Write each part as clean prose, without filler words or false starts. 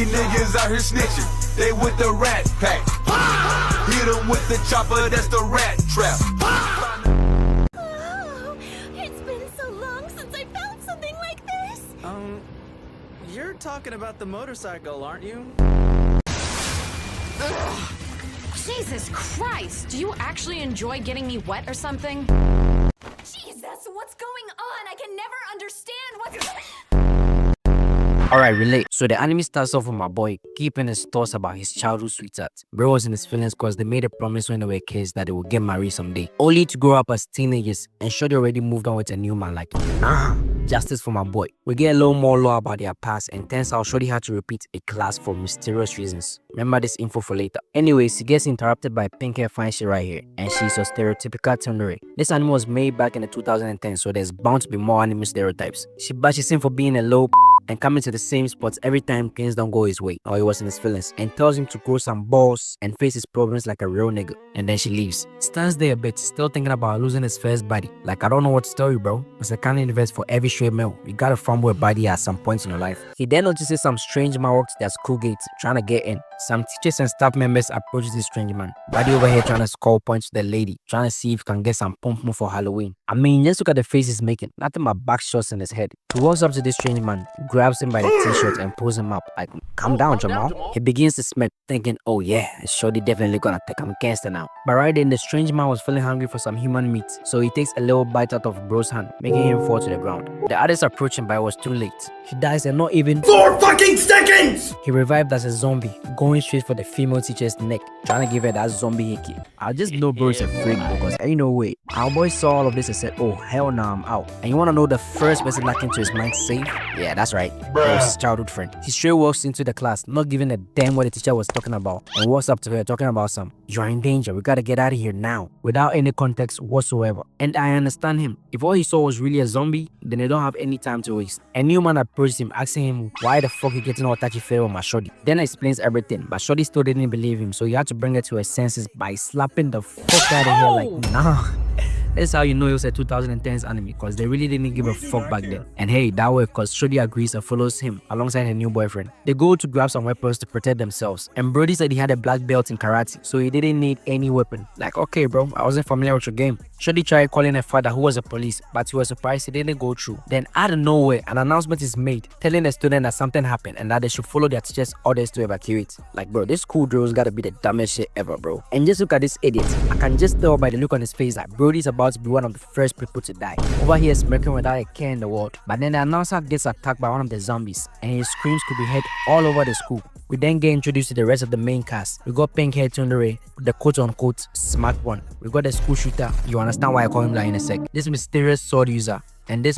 These niggas out here snitching, they with the rat pack. Hit them with the chopper, that's the rat trap. Oh, it's been so long since I felt something like this. You're talking about the motorcycle, aren't you? Ugh. Jesus Christ! Do you actually enjoy getting me wet or something? Jesus, what's going on? I can never understand what's... Alright, relate. So the anime starts off with my boy keeping his thoughts about his childhood sweetheart. Bro was in his feelings cause they made a promise when they were kids that they would get married someday. Only to grow up as teenagers and Shorty already moved on with a new man like, nah. Justice for my boy. We get a little more lore about their past and turns out Shorty had to repeat a class for mysterious reasons. Remember this info for later. Anyways, she gets interrupted by pink hair fine shit right here and she's a stereotypical tsundere. This anime was made back in the 2010 so there's bound to be more anime stereotypes. She bashes him for being a low and coming to the same spots every time things don't go his way or he was in his feelings and tells him to grow some balls and face his problems like a real nigga. And then she leaves. Stands there a bit, still thinking about losing his first body. Like, I don't know what to tell you, bro. It's a kind of universe for every straight male. You gotta fumble a body at some point in your life. He then notices some strange man works their school gates trying to get in. Some teachers and staff members approach this strange man. Buddy over here trying to score points to the lady, trying to see if he can get some pump for Halloween. I mean, just look at the face he's making. Nothing but back shots in his head. He walks up to this strange man, grabs him by the t-shirt and pulls him up. Like, calm down, Jamal. He begins to smirk, thinking, oh yeah, Shorty definitely gonna take him gangster now. But right then, the strange man was feeling hungry for some human meat, so he takes a little bite out of bro's hand, making him fall to the ground. The others approach him, but it was too late. He dies in not even 4 fucking seconds! He revived as a zombie, going straight for the female teacher's neck, trying to give her that zombie hickey. I just know bro is a freak because ain't no way. Our boy saw all of this and said, oh hell no, I'm out. And you wanna know the first person that came to his mind safe? Yeah, that's right. It was his childhood friend. He straight walks into the class, not giving a damn what the teacher was talking about, and walks up to her talking about some, you're in danger, we gotta get out of here now, without any context whatsoever. And I understand him. If all he saw was really a zombie, then they don't have any time to waste. A new man approached him, asking him why the fuck he getting all touchy-feely with my shorty. Then explains everything, but shorty still didn't believe him, so he had to bring her to her senses by slapping the fuck out of her like, nah. That's how you know it was a 2010s anime, because they really didn't give a fuck back then. And hey, that worked because Shorty agrees and follows him alongside her new boyfriend. They go to grab some weapons to protect themselves, and Brody said he had a black belt in karate, so he didn't need any weapon. Like, okay bro, I wasn't familiar with your game. Shorty tried calling her father, who was a police, but he was surprised he didn't go through. Then out of nowhere, an announcement is made telling the student that something happened and that they should follow their teacher's orders to evacuate. Like bro, this school drill's gotta be the dumbest shit ever, bro. And just look at this idiot. I can just tell by the look on his face that Brody's about to be one of the first people to die. Over here smirking without a care in the world. But then the announcer gets attacked by one of the zombies and his screams could be heard all over the school. We then get introduced to the rest of the main cast. We got pink hair tsundere with the quote-unquote smart one. We got the school shooter. You understand why I call him that in a sec. This mysterious sword user. And this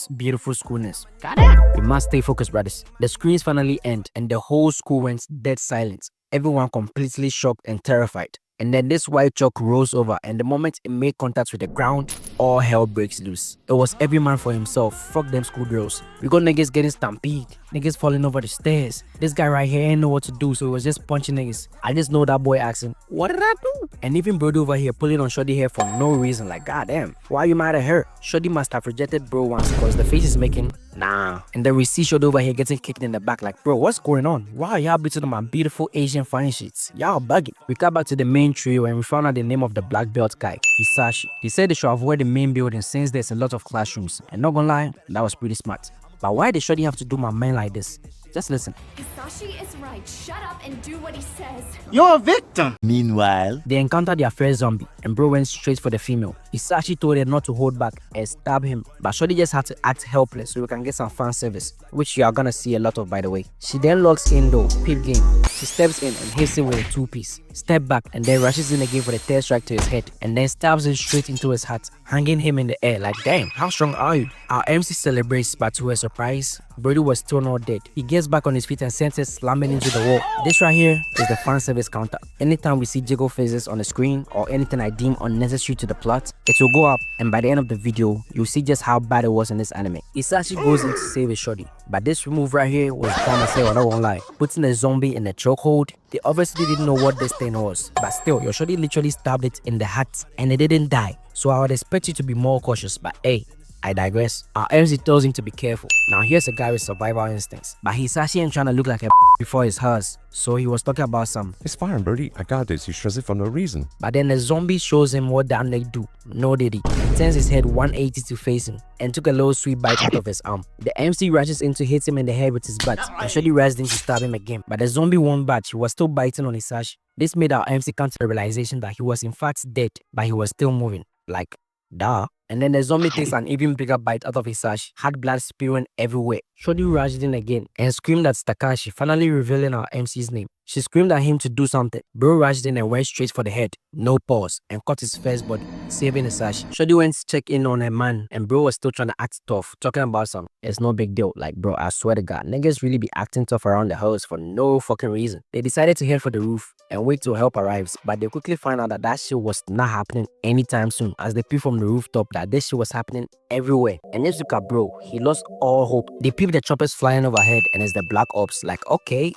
beautiful schoolness. Got it? We must stay focused, brothers. The screens finally end and the whole school went dead silent. Everyone completely shocked and terrified. And then this white chalk rolls over, and the moment it made contact with the ground, all hell breaks loose. It was every man for himself. Fuck them schoolgirls. We got niggas getting stampeded, niggas falling over the stairs. This guy right here ain't know what to do, so he was just punching niggas. I just know that boy asking, what did I do? And even Brody over here pulling on Shorty hair for no reason. Like, goddamn, why you mad at her? Shorty must have rejected bro once because the face is making, nah. And then we see Shorty over here getting kicked in the back. Like, bro, what's going on? Why are y'all beating on my beautiful Asian fine sheets? Y'all bugging. We got back to the main trio and we found out the name of the black belt guy, Hisashi. He said they should avoid the main building since there's a lot of classrooms. And not gonna lie, that was pretty smart. But why did Shorty have to do my man like this? Just listen. Hisashi is right. Shut up and do what he says. You're a victim. Meanwhile, they encountered their first zombie and bro went straight for the female. Hisashi told her not to hold back and stab him, but Shorty just had to act helpless so we can get some fan service, which you are gonna see a lot of by the way. She then logs in though, peep game. She steps in and hits him with a two-piece, step back and then rushes in again for the third strike to his head and then stabs him straight into his heart, hanging him in the air like damn, how strong are you? Our MC celebrates, but to her surprise, Brody was still not dead. He gets back on his feet and sends it slamming into the wall. This right here is the fan service counter. Anytime we see jiggle faces on the screen or anything I deem unnecessary to the plot, it will go up and by the end of the video, you'll see just how bad it was in this anime. Hisashi goes in to save his shorty, but this move right here was dumb as hell, I won't lie. Putting the zombie in the chokehold, they obviously didn't know what this thing was, but still, your shorty literally stabbed it in the heart and it didn't die. So I would expect you to be more cautious, but hey, I digress. Our MC tells him to be careful. Now here's a guy with survival instincts, but Hisashi ain't trying to look like a before his hers. So he was talking about some. It's fine, Birdie. I got this. You stress it for no reason. But then the zombie shows him what that leg do. No diddy. He turns his head 180 to face him and took a little sweet bite out of his arm. The MC rushes in to hit him in the head with his butt and Shorty rushed in to stab him again. But the zombie won't budge. He was still biting on Hisashi. This made our MC come to the realization that he was in fact dead, but he was still moving. Like, duh. And then the zombie takes an even bigger bite out of his sash, had blood spewing everywhere. Shorty rushed in again and screamed at Takashi, finally revealing our MC's name. She screamed at him to do something. Bro rushed in and went straight for the head, no pause, and caught his first body, saving his sash. Shorty went to check in on her man, and bro was still trying to act tough, talking about some. It's no big deal. Like, bro, I swear to God, niggas really be acting tough around the house for no fucking reason. They decided to head for the roof and wait till help arrives, but they quickly find out that that shit was not happening anytime soon, as they peep from the rooftop that this shit was happening everywhere. And just look at bro, he lost all hope. They peep the choppers flying overhead, and it's the Black Ops. Like, okay,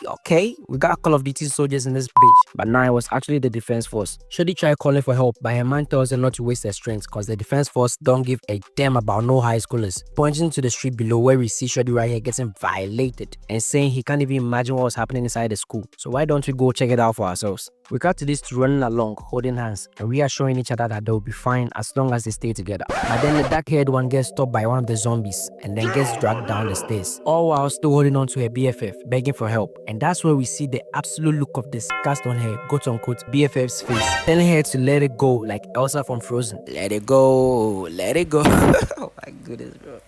we got Call of Duty soldiers in this bitch. But now it was actually the defense force. Shorty tried calling for help, but her man tells her not to waste their strength cause the defense force don't give a damn about no high schoolers. Pointing to the street below where we see Shorty right here getting violated and saying he can't even imagine what was happening inside the school. So why don't we go check it out for ourselves? We got to these two running along, holding hands and reassuring each other that they'll be fine as long as they stay together. But then the dark-haired one gets stopped by one of the zombies and then gets dragged down the stairs, all while still holding on to her BFF, begging for help. And that's where we see the absolute look of disgust on her quote-unquote BFF's face, telling her to let it go like Elsa from Frozen. Let it go, let it go. Oh my goodness, bro.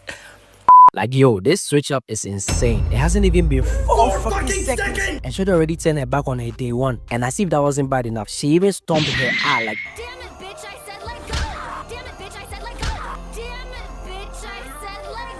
Like, yo, this switch up is insane. It hasn't even been 4 fucking seconds. And she'd already turned her back on her day one. And as if that wasn't bad enough, she even stomped her eye like, Damn it, bitch, I said let go. Damn it, bitch, I said let go. Damn it, bitch, I said let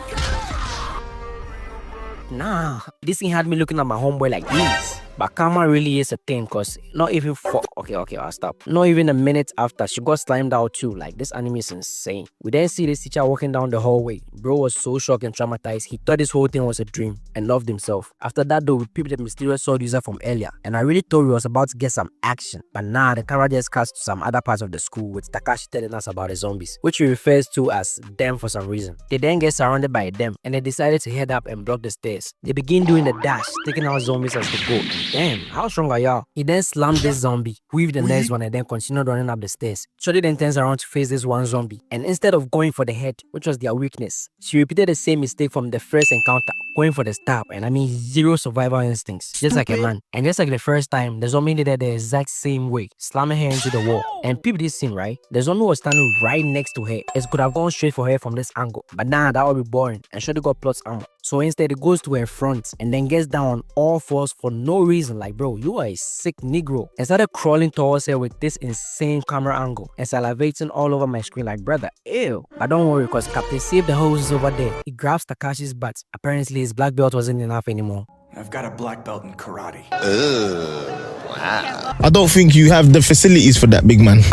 go. nah. This thing had me looking at my homeboy like this. But karma really is a thing cause not even okay, I'll stop. Not even a minute after, she got slimed out too. Like, this anime is insane. We then see this teacher walking down the hallway. Bro was so shocked and traumatized, he thought this whole thing was a dream and loved himself. After that though, we peeped the mysterious sword user from earlier, and I really thought we was about to get some action. But nah, the camera just cuts to some other parts of the school with Takashi telling us about the zombies, which he refers to as them for some reason. They then get surrounded by them, and they decided to head up and block the stairs. They begin doing the dash, taking out zombies as they go. Damn, how strong are y'all? He then slammed this zombie, weaved the next one, and then continued running up the stairs. Shorty then turns around to face this one zombie, and instead of going for the head, which was their weakness, she repeated the same mistake from the first encounter, going for the stab, and I mean zero survival instincts, just like a man. And just like the first time, the zombie did it the exact same way, slamming her into the wall. And peep this scene, right? The zombie was standing right next to her. It could have gone straight for her from this angle, but nah, that would be boring, and Shorty got plot armor. So instead, it goes to her front and then gets down on all fours for no reason. Like, bro, you are a sick Negro. And started crawling towards her with this insane camera angle and salivating all over my screen like, brother, ew. But don't worry, because Captain Save the Hose is over there. He grabs Takashi's butt. Apparently, his black belt wasn't enough anymore. I've got a black belt in karate. I don't think you have the facilities for that, big man.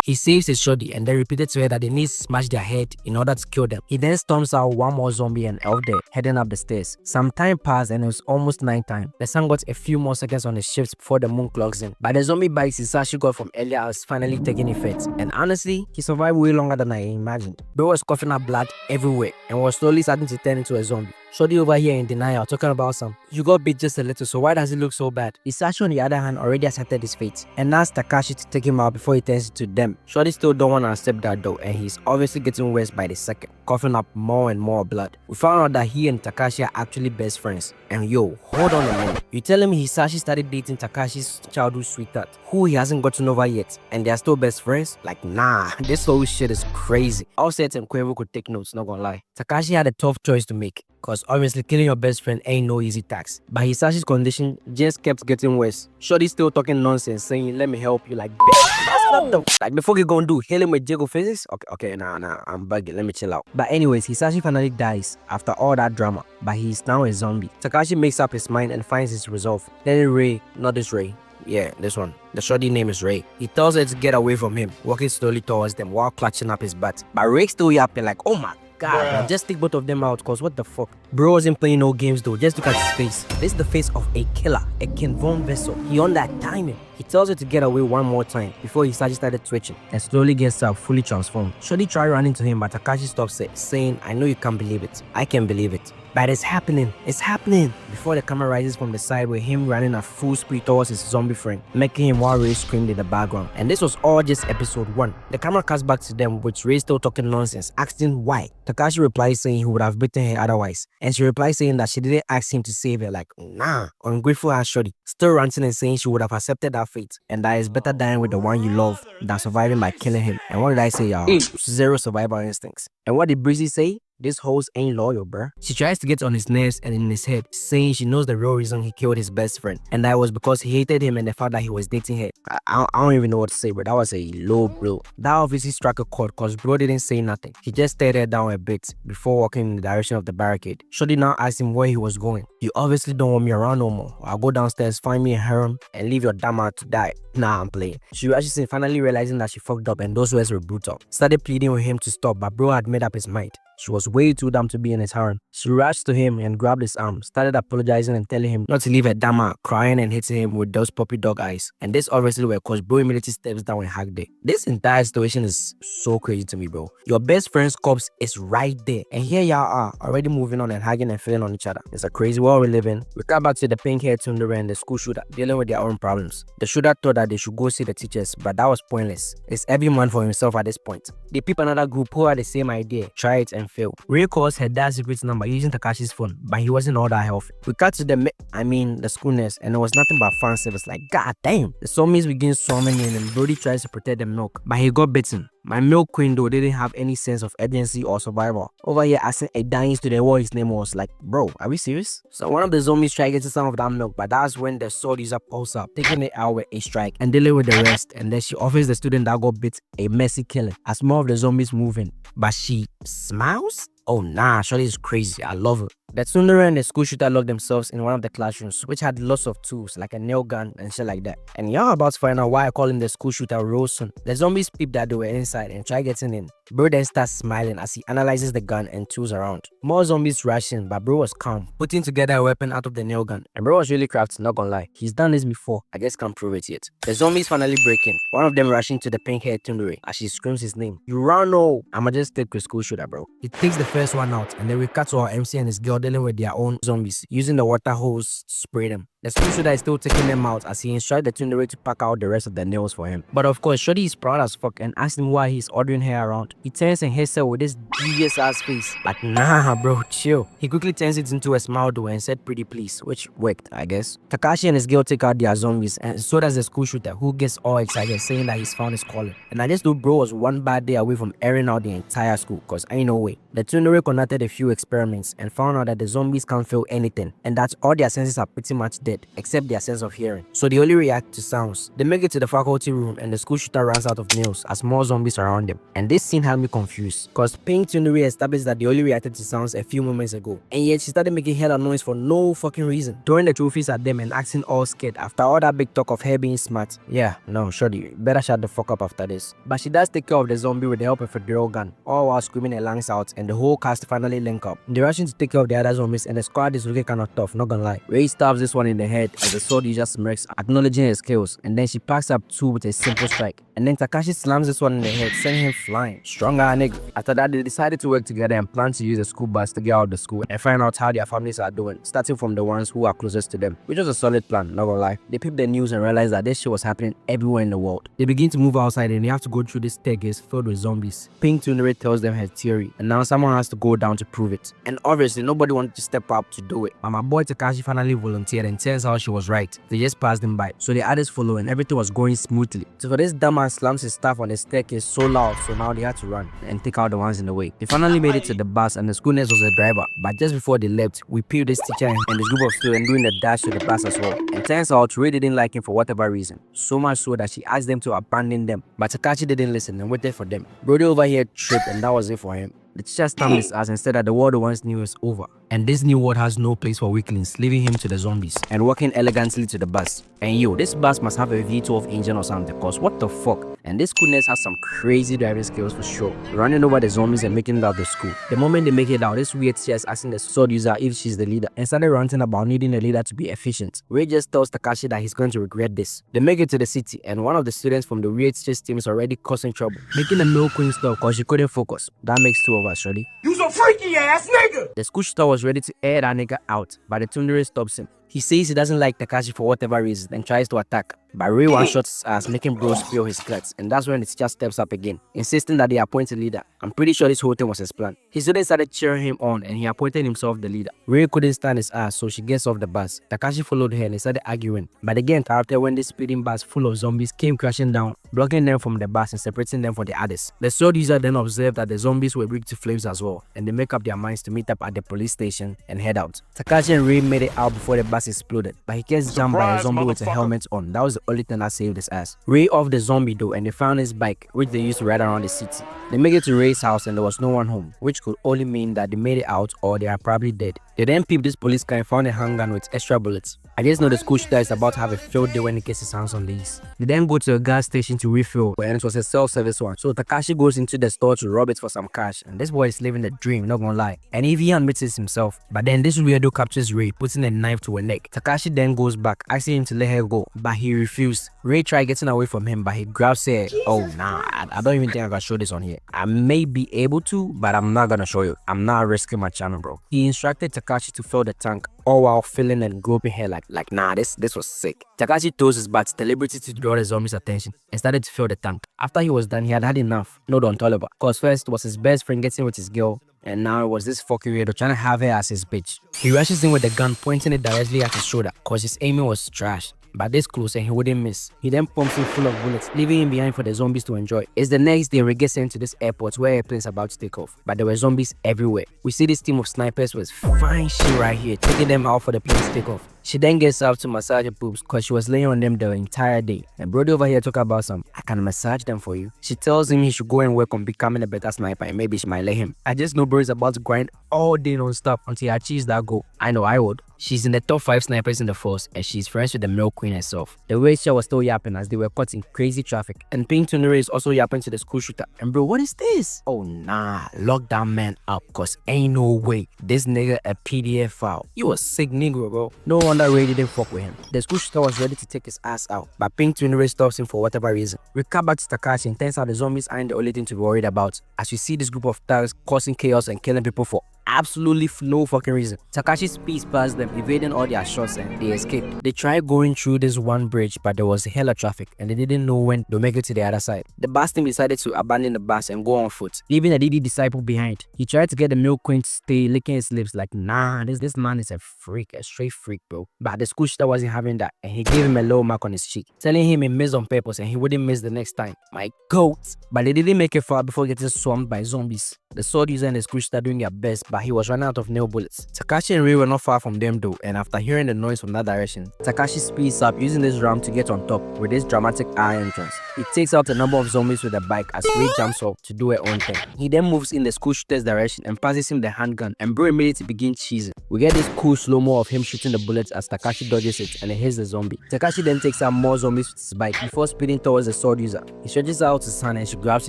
He saves his shorty and then repeated to her that they need to smash their head in order to kill them. He then storms out one more zombie and elf there, heading up the stairs. Some time passed and it was almost nighttime. The sun got a few more seconds on his shifts before the moon clocks in. But the zombie bites Hisashi got from earlier was finally taking effect. And honestly, he survived way longer than I imagined. Bro was coughing up blood everywhere and was slowly starting to turn into a zombie. Shorty over here in denial, talking about some, you got beat just a little, so why does it look so bad? Hisashi on the other hand already accepted his fate and asked Takashi to take him out before he turns to them. Shorty still don't want to accept that though, and he's obviously getting worse by the second, coughing up more and more blood. We found out that he and Takashi are actually best friends. And yo, hold on a minute. You telling me Hisashi started dating Takashi's childhood sweetheart, who he hasn't gotten over yet, and they're still best friends? Like, nah, this whole shit is crazy. Offset and Quavo could take notes, not gonna lie. Takashi had a tough choice to make, cause obviously killing your best friend ain't no easy task. But Hisashi's condition just kept getting worse. Shorty still talking nonsense, saying, let me help you. Like, bitch, that's not the... Like, before you gonna do, heal him with Jago physics? Okay, nah, I'm bugging, let me chill out. But anyways, Hisashi finally dies after all that drama, but he's now a zombie. Takashi makes up his mind and finds his resolve. Then Ray, not this Ray. Yeah, this one. The shorty name is Ray. He tells her to get away from him, walking slowly towards them while clutching up his butt. But Ray's still yapping like, oh my God, bro, just take both of them out, cause what the fuck? Bro wasn't playing no games though, just look at his face. This is the face of a killer, a Ken Von vessel. He on that timing. He tells her to get away one more time before he started twitching and slowly gets up fully transformed. Shorty tried running to him, but Takashi stops it, saying, I know you can't believe it. I can believe it. But it's happening. It's happening. Before the camera rises from the side with him running at full speed towards his zombie friend, making him while Ray screamed in the background. And this was all just episode 1. The camera cuts back to them with Ray still talking nonsense, asking why. Takashi replies saying he would have beaten her otherwise. And she replies saying that she didn't ask him to save her, like, nah, ungrateful ass shorty. Still ranting and saying she would have accepted that fate. And that it's better dying with the one you love than surviving by killing him. And what did I say, y'all? Zero survival instincts. And what did Breezy say? This host ain't loyal, bruh. She tries to get on his nerves and in his head, saying she knows the real reason he killed his best friend. And that was because he hated him and the fact that he was dating her. I don't even know what to say, but that was a low blow. That obviously struck a chord because bro didn't say nothing. He just stared her down a bit before walking in the direction of the barricade. Shorty now asked him where he was going. You obviously don't want me around no more. I'll go downstairs, find me a harem, and leave your damn out to die. Nah, I'm playing. She rushes in, finally realizing that she fucked up and those words were brutal. Started pleading with him to stop, but bro had made up his mind. She was way too dumb to be in his harem. She rushed to him and grabbed his arm, started apologizing and telling him not to leave her dama, crying and hitting him with those puppy dog eyes. And this obviously were cause bro immediately steps down and hugged her. This entire situation is so crazy to me, bro. Your best friend's corpse is right there. And here y'all are, already moving on and hugging and feeling on each other. It's a crazy world we live in. We come back to the pink-haired tsundere and the school shooter, dealing with their own problems. The shooter thought that they should go see the teachers, but that was pointless. It's every man for himself at this point. They peep another group who had the same idea, try it and fail. Ray calls her dad's secret number using Takashi's phone, but he wasn't all that healthy. We cut to the school nurse, and it was nothing but fan service. Like, god damn. The zombies begin swarming in and Brody tries to protect the milk, but he got bitten. My milk queen though didn't have any sense of urgency or survival. Over here asking a dying student what his name was. Like, bro, are we serious? So one of the zombies tried getting some of that milk, but that's when the sword user pulls up, taking it out with a strike and dealing with the rest. And then she offers the student that got bit a messy killing as more of the zombies move in. But she smiles? Oh nah, Shorty is crazy. I love her. The tsundere and the school shooter locked themselves in one of the classrooms, which had lots of tools like a nail gun and shit like that. And y'all about to find out why I call him the school shooter real soon. The zombies peep that they were inside and try getting in. Bro then starts smiling as he analyzes the gun and tools around. More zombies rush in, but bro was calm, putting together a weapon out of the nail gun. And bro was really crafty, not gonna lie. He's done this before. I just can't prove it yet. The zombies finally break in. One of them rushing to the pink-haired tsundere as she screams his name. Urano! I'ma just take with school shooter, bro. He takes the first one out, and then we cut to our MC and his girl dealing with their own zombies, using the water hose to spray them. The school shooter is still taking them out as he instructs the tsundere to pack out the rest of the nails for him. But of course, Shorty is proud as fuck and asks him why he's ordering her around. He turns and hits her with this devious ass face. Like, nah bro, chill. He quickly turns it into a smile though and said pretty please, which worked, I guess. Takashi and his girl take out their zombies, and so does the school shooter, who gets all excited saying that he's found his calling. And I just knew bro was one bad day away from airing out the entire school, cause ain't no way. The tsundere conducted a few experiments and found out that the zombies can't feel anything, and that all their senses are pretty much dead except their sense of hearing, so they only react to sounds. They make it to the faculty room and the school shooter runs out of nails as more zombies surround them. And this scene had me confused, cause Pink tsundere established that they only reacted to sounds a few moments ago, and yet she started making hella noise for no fucking reason, throwing the trophies at them and acting all scared after all that big talk of her being smart. Yeah, no, Shorty, better shut the fuck up after this. But she does take care of the zombie with the help of a drill gun, all while screaming her lungs out, and the whole cast finally link up. They're rushing to take care of the other zombies, and the squad is looking kinda tough, not gonna lie. Ray stabs this one in the head as the sword user smirks, acknowledging his skills, and then she packs up 2 with a simple strike. And then Takashi slams this one in the head, sending him flying. Stronger nigga. After that, they decided to work together and plan to use the school bus to get out of the school and find out how their families are doing, starting from the ones who are closest to them, which was a solid plan, not gonna lie. They peeped the news and realized that this shit was happening everywhere in the world. They begin to move outside and they have to go through this staircase filled with zombies. Pink tsundere tells them her theory, and now someone has to go down to prove it. And obviously, nobody wanted to step up to do it. But my boy Takashi finally volunteered, and turns out she was right. They just passed him by, so the others follow and everything was going smoothly. So for this dumb man slams his staff on the staircase so loud, so now they had to run and take out the ones in the way. They finally made it to the bus and the school nurse was the driver, but just before they left, we peeled this teacher and this group of students doing the dash to the bus as well. And turns out Ray didn't like him for whatever reason, so much so that she asked them to abandon them, but Takashi didn't listen and waited for them. Brody over here tripped and that was it for him. The teacher stamped his ass and said that the world once knew was over, and this new world has no place for weaklings, leaving him to the zombies and walking elegantly to the bus. And yo, this bus must have a V12 engine or something, cause what the fuck? And this school nurse has some crazy driving skills for sure, running over the zombies and making it out of the school. The moment they make it out, this weird sis asking the sword user if she's the leader and started ranting about needing a leader to be efficient. Ray just tells Takashi that he's going to regret this. They make it to the city and one of the students from the weird sis team is already causing trouble, making the Milk Queen stop because she couldn't focus. That makes two of us, ready? You's a freaky ass nigga! The school shooter was ready to air that nigga out, but the Tsundere stops him. He says he doesn't like Takashi for whatever reason and tries to attack. But Ray one-shots his ass, making bros feel his guts, and that's when the teacher steps up again, insisting that they appoint a leader. I'm pretty sure this whole thing was his plan. His students started cheering him on and he appointed himself the leader. Ray couldn't stand his ass, so she gets off the bus. Takashi followed her and they started arguing. But they get interrupted when this speeding bus full of zombies came crashing down, blocking them from the bus and separating them from the others. The sword user then observed that the zombies were rigged to flames as well, and they make up their minds to meet up at the police station and head out. Takashi and Ray made it out before the bus exploded, but he gets jumped by a zombie with a helmet on. That was the only thing that saved his ass. Ray off the zombie though, and they found his bike, which they used to ride around the city. They make it to Ray's house and there was no one home, which could only mean that they made it out or they are probably dead. They then peeped this police car and found a handgun with extra bullets. I just know the school shooter is about to have a field day when he gets his hands on these. They then go to a gas station to refill, and it was a self-service one. So Takashi goes into the store to rob it for some cash, and this boy is living the dream, not gonna lie. And he admits it himself. But then this weirdo captures Ray, putting a knife to her neck. Takashi then goes back, asking him to let her go, but he refused. Ray tried getting away from him, but he grabs her. Oh nah, I don't even think I can show this on here. I may be able to, but I'm not gonna show you. I'm not risking my channel, bro. He instructed Takashi to fill the tank, all while filling and groping her like nah, this was sick. Takashi toes his butt deliberately to draw the zombies' attention and started to fill the tank. After he was done, he had had enough. No, don't tell about. Cause first was his best friend getting with his girl, and now it was this fucking weirdo trying to have her as his bitch. He rushes in with the gun, pointing it directly at his shoulder, cause his aiming was trash. But this close and he wouldn't miss. He then pumps him full of bullets, leaving him behind for the zombies to enjoy. It's the next day Ray gets sent to this airport where airplanes are about to take off, but there were zombies everywhere. We see this team of snipers with fine shit right here, taking them out for the planes to take off. She then gets up to massage her boobs cause she was laying on them the entire day. And Brody over here talk about some, I can massage them for you. She tells him he should go and work on becoming a better sniper and maybe she might let him. I just know Bro is about to grind all day non-stop until he achieves that goal. I know I would. She's in the top 5 snipers in the force and she's friends with the Milk Queen herself. The Rachel was still yapping as they were caught in crazy traffic. And Pink Tunere is also yapping to the school shooter. And bro, what is this? Oh nah, lock that man up cause ain't no way this nigga a PDF file. You a sick nigga, bro. No wonder Ray didn't fuck with him. The school shooter was ready to take his ass out, but Pink Tunere stops him for whatever reason. We cut back to Takashi and turns out the zombies aren't the only thing to be worried about, as we see this group of thugs causing chaos and killing people for absolutely no fucking reason. Takashi speeds past them, evading all their shots, and they escaped. They tried going through this one bridge, but there was hella traffic and they didn't know when to make it to the other side. The bus team decided to abandon the bus and go on foot, leaving the DD disciple behind. He tried to get the Milk Queen to stay, licking his lips like nah, this man is a freak, a straight freak, bro. But the school shooter wasn't having that and he gave him a low mark on his cheek, telling him he missed on purpose and he wouldn't miss the next time. My goat. But they didn't make it far before getting swarmed by zombies. The sword user and the school shooter doing their best, but he was running out of nail bullets. Takashi and Ray were not far from them though, and after hearing the noise from that direction, Takashi speeds up using this ramp to get on top with this dramatic eye entrance. He takes out a number of zombies with a bike as Ray jumps off to do her own thing. He then moves in the school shooter's direction and passes him the handgun, and bro immediately begins cheesing. We get this cool slow-mo of him shooting the bullets as Takashi dodges it and it hits the zombie. Takashi then takes out more zombies with his bike before speeding towards the sword user. He stretches out his hand and she grabs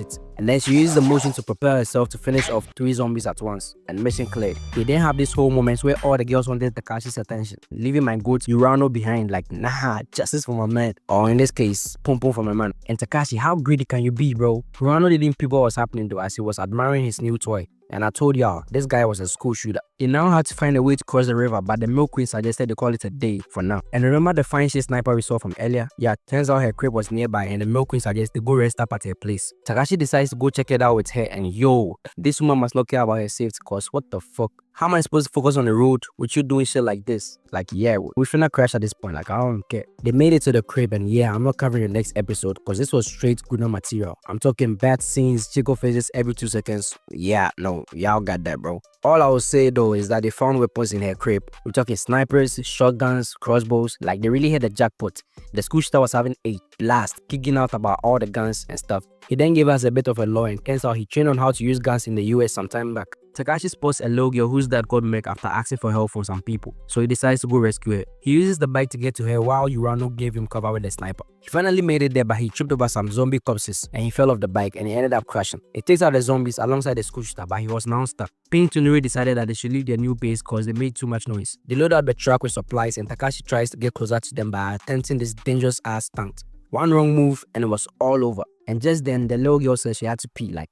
it, and then she uses the motion to prepare herself to finish off 3 zombies at once, and mission cleared. They then have this whole moment where all the girls wanted Takashi's attention, leaving my goat Urano behind like nah, justice for my man, or in this case, pum pum for my man. And Takashi, how greedy can you be, bro? Urano didn't peep what was happening though as he was admiring his new toy. And I told y'all, this guy was a school shooter. He now had to find a way to cross the river, but the Milk Queen suggested they call it a day for now. And remember the fine shit sniper we saw from earlier? Yeah, turns out her crib was nearby and the Milk Queen suggests they go rest up at her place. Takashi decides to go check it out with her, and yo, this woman must not care about her safety cause what the fuck? How am I supposed to focus on the road with you doing shit like this? Like, yeah, we finna crash at this point. Like, I don't care. They made it to the crib, and yeah, I'm not covering the next episode because this was straight good material. I'm talking bad scenes, chico faces every 2 seconds. Yeah, no, y'all got that, bro. All I will say though is that they found weapons in her crib. We're talking snipers, shotguns, crossbows. Like, they really hit the jackpot. The school shooter was having a blast, kicking out about all the guns and stuff. He then gave us a bit of a lore and turns out he trained on how to use guns in the US some time back. Takashi spots a little girl whose dad got murked after asking for help from some people, so he decides to go rescue her. He uses the bike to get to her while Urano gave him cover with a sniper. He finally made it there, but he tripped over some zombie corpses and he fell off the bike and he ended up crashing. It takes out the zombies alongside the school shooter, but he was now stuck. Pink Tunuri decided that they should leave their new base cause they made too much noise. They load out the truck with supplies and Takashi tries to get closer to them by attempting this dangerous ass stunt. One wrong move and it was all over. And just then the little girl said she had to pee like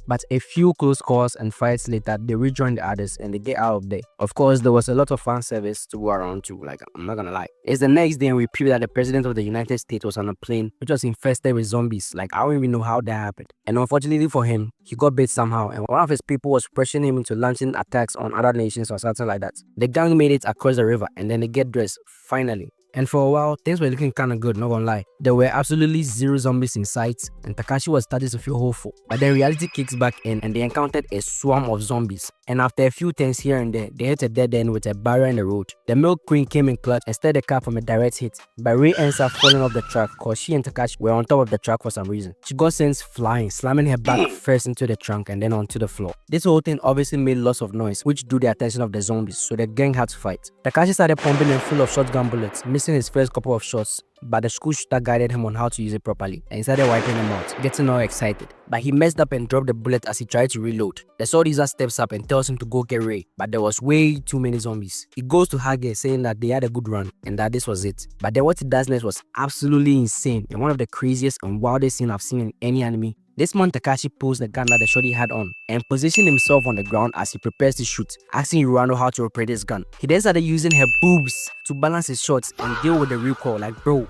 But a few close calls and fights later, they rejoin the others and they get out of there. Of course, there was a lot of fan service to go around too, like, I'm not gonna lie. It's the next day and we preview that the president of the United States was on a plane which was infested with zombies. Like, I don't even know how that happened. And unfortunately for him, he got bit somehow and one of his people was pressuring him into launching attacks on other nations or something like that. The gang made it across the river and then they get dressed, finally. And for a while, things were looking kinda good, not gonna lie. There were absolutely zero zombies in sight, and Takashi was starting to feel hopeful. But then reality kicks back in and they encountered a swarm of zombies. And after a few turns here and there, they hit a dead end with a barrier in the road. The Milk Queen came in clutch and steered the car from a direct hit. But Ray ends up falling off the truck cause she and Takashi were on top of the truck for some reason. She got sent flying, slamming her back first into the trunk and then onto the floor. This whole thing obviously made lots of noise, which drew the attention of the zombies, so the gang had to fight. Takashi started pumping them full of shotgun bullets, missing his first couple of shots. But the school shooter guided him on how to use it properly and he started wiping him out, getting all excited. But he messed up and dropped the bullet as he tried to reload. The sword user steps up and tells him to go get Ray, but there was way too many zombies. He goes to hug her saying that they had a good run and that this was it. But then what he does next was absolutely insane and one of the craziest and wildest scenes I've seen in any anime. This man Takashi pulls the gun that the shorty had on and positioned himself on the ground as he prepares to shoot, asking Urano how to operate his gun. He then started using her boobs to balance his shots and deal with the recoil, like bro.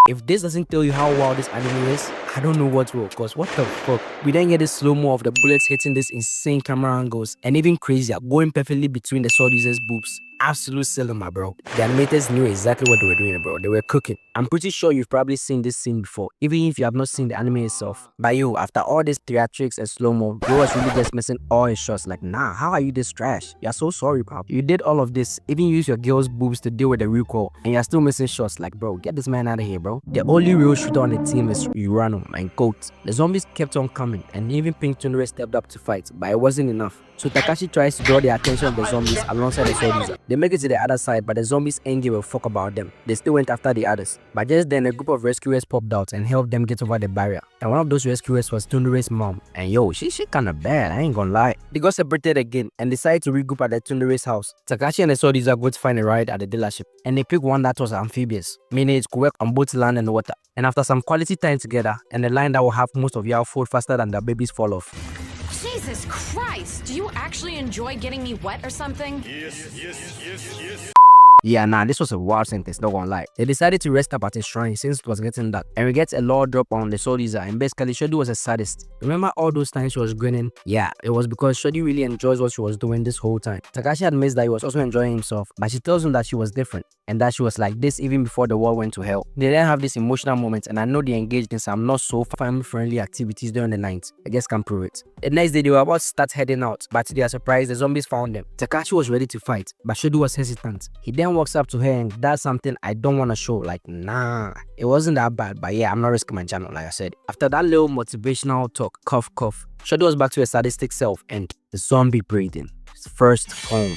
If this doesn't tell you how wild this anime is, I don't know what will, cause what the fuck. We then get this slow-mo of the bullets hitting this insane camera angles and even crazier, going perfectly between the sword user's boobs. Absolute cinema, bro. The animators knew exactly what they were doing, bro. They were cooking. I'm pretty sure you've probably seen this scene before, even if you have not seen the anime itself. But yo, after all this theatrics and slow-mo, bro was really just missing all his shots. Like, nah, how are you this trash? You're so sorry, bro. You did all of this, even use your girl's boobs to deal with the recoil, and you're still missing shots. Like, bro, get this man out of here, bro. The only real shooter on the team is Urano and Goat. The zombies kept on coming, and even Pink Tunure stepped up to fight, but it wasn't enough. So Takashi tries to draw the attention of the zombies alongside the sword user. They make it to the other side, but the zombies ain't give a fuck about them. They still went after the others. But just then, a group of rescuers popped out and helped them get over the barrier. And one of those rescuers was Tundure's mom. And yo, she kinda bad, I ain't gonna lie. They got separated again and decided to regroup at the Tundure's house. Takashi and the sword user go to find a ride at the dealership. And they picked one that was amphibious, meaning it could work on both land and water. And after some quality time together, and the line that will have most of y'all fold faster than the babies fall off. Jesus Christ! Do you actually enjoy getting me wet or something? Yeah, nah, this was a wild sentence, not gonna lie. They decided to rest up at his shrine since it was getting dark. And we get a law drop on the sword user and basically Shodi was a sadist. Remember all those times she was grinning? Yeah, it was because Shodi really enjoys what she was doing this whole time. Takashi admits that he was also enjoying himself, but she tells him that she was different and that she was like this even before the war went to hell. They then have this emotional moment and I know they engaged in some not so family-friendly activities during the night. I guess can't prove it. The next day they were about to start heading out, but to their surprise the zombies found them. Takashi was ready to fight, but Shodi was hesitant. He then walks up to her and that's something I don't want to show. Like, nah, it wasn't that bad, but yeah, I'm not risking my channel like I said. After that little motivational talk, cough, Shodi was back to her sadistic self and the zombie breathing. His first phone.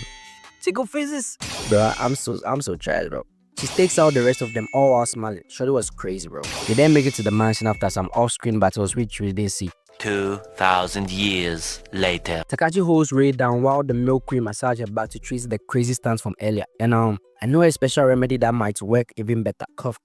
Tickle faces? Bro, I'm so trash, bro. She takes out the rest of them all while smiling. Shodi was crazy, bro. They then make it to the mansion after some off-screen battles which we didn't see. 2,000 years later. Takashi holds Ray down while the Milk Queen massages her back to treat the crazy stance from earlier. And I know a special remedy that might work even better. Cough.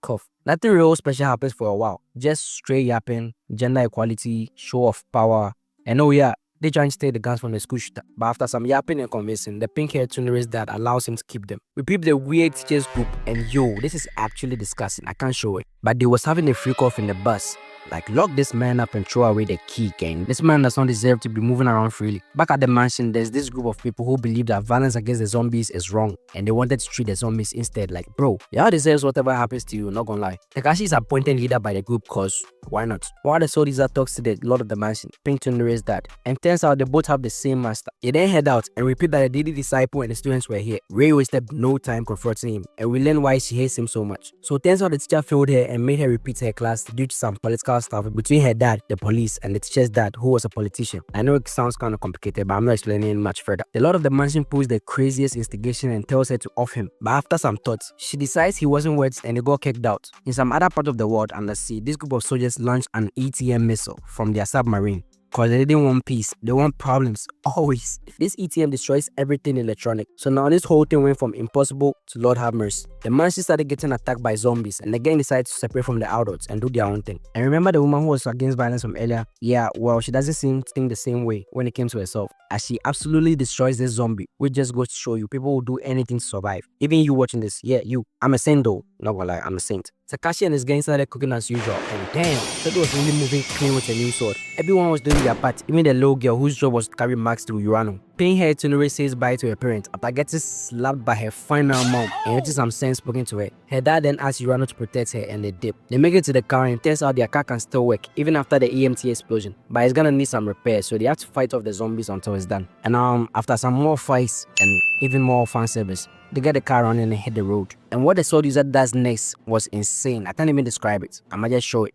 Nothing real special happens for a while. Just straight yapping, gender equality, show of power. And oh yeah, they try and steal the guns from the school shooter. But after some yapping and convincing, the pink-haired Tunure's dad allows him to keep them. We peep the weird teachers group and yo, this is actually disgusting. I can't show it. But they was having a freak off in the bus. Like, lock this man up and throw away the key, gang. This man does not deserve to be moving around freely. Back at the mansion, there's this group of people who believe that violence against the zombies is wrong, and they wanted to treat the zombies instead. Like, bro, y'all deserves whatever happens to you, not gonna lie. Takashi is appointed leader by the group cause why not? While the soldier talks to the lord of the mansion, Pink to narrate that, and turns out they both have the same master. They then head out and repeat that the daily disciple and the students were here. Ray wasted no time confronting him, and we learn why she hates him so much. So it turns out the teacher failed her and made her repeat her class due to some political stuff between her dad, the police, and the teacher's dad, who was a politician. I know it sounds kind of complicated, but I'm not explaining it much further. The lord of the mansion pulls the craziest instigation and tells her to off him, but after some thoughts, she decides he wasn't worth and they got kicked out. In some other part of the world under sea, this group of soldiers launched an ETM missile from their submarine. Cause they didn't want peace, they want problems, always. This ETM destroys everything electronic. So now this whole thing went from impossible to Lord have mercy. The mansion started getting attacked by zombies, and the gang decided to separate from the adults and do their own thing. And remember the woman who was against violence from earlier? Yeah, well, she doesn't seem to think the same way when it came to herself, as she absolutely destroys this zombie, which just goes to show you people will do anything to survive. Even you watching this, yeah, you. I'm a saint though, not gonna lie, I'm a saint. Takashi and his gang started cooking as usual, and damn, Seto was really moving clean with a new sword. Everyone was doing their part, even the little girl whose job was to carry Max to Urano. Paying her itinerary says bye to her parents after getting slapped by her final mom and getting some sense spoken to her. Her dad then asks Urano to protect her and they dip. They make it to the car and it turns out their car can still work even after the EMT explosion, but it's gonna need some repairs, so they have to fight off the zombies until it's done. And after some more fights and even more fan service, they get the car running and hit the road. And what the sword user does next was insane. I can't even describe it. I might just show it.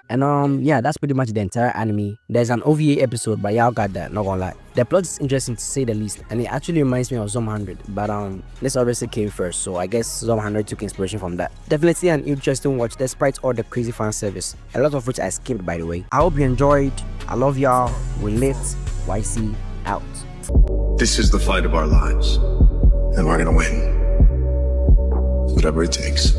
And yeah, that's pretty much the entire anime. There's an OVA episode, but y'all got that, not gonna lie. The plot is interesting to say the least, and it actually reminds me of Zom 100, but this obviously came first, so I guess Zom 100 took inspiration from that. Definitely an interesting watch despite all the crazy fan service, a lot of which I skipped by the way. I hope you enjoyed. I love y'all. We lit. YC out. This is the fight of our lives, and we're gonna win. Whatever it takes.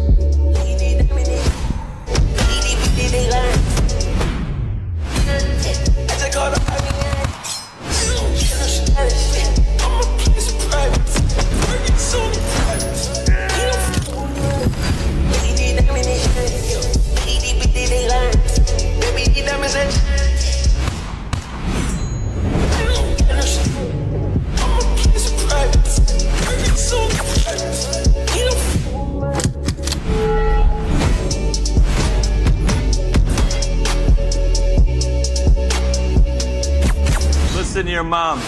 Listen to your mom.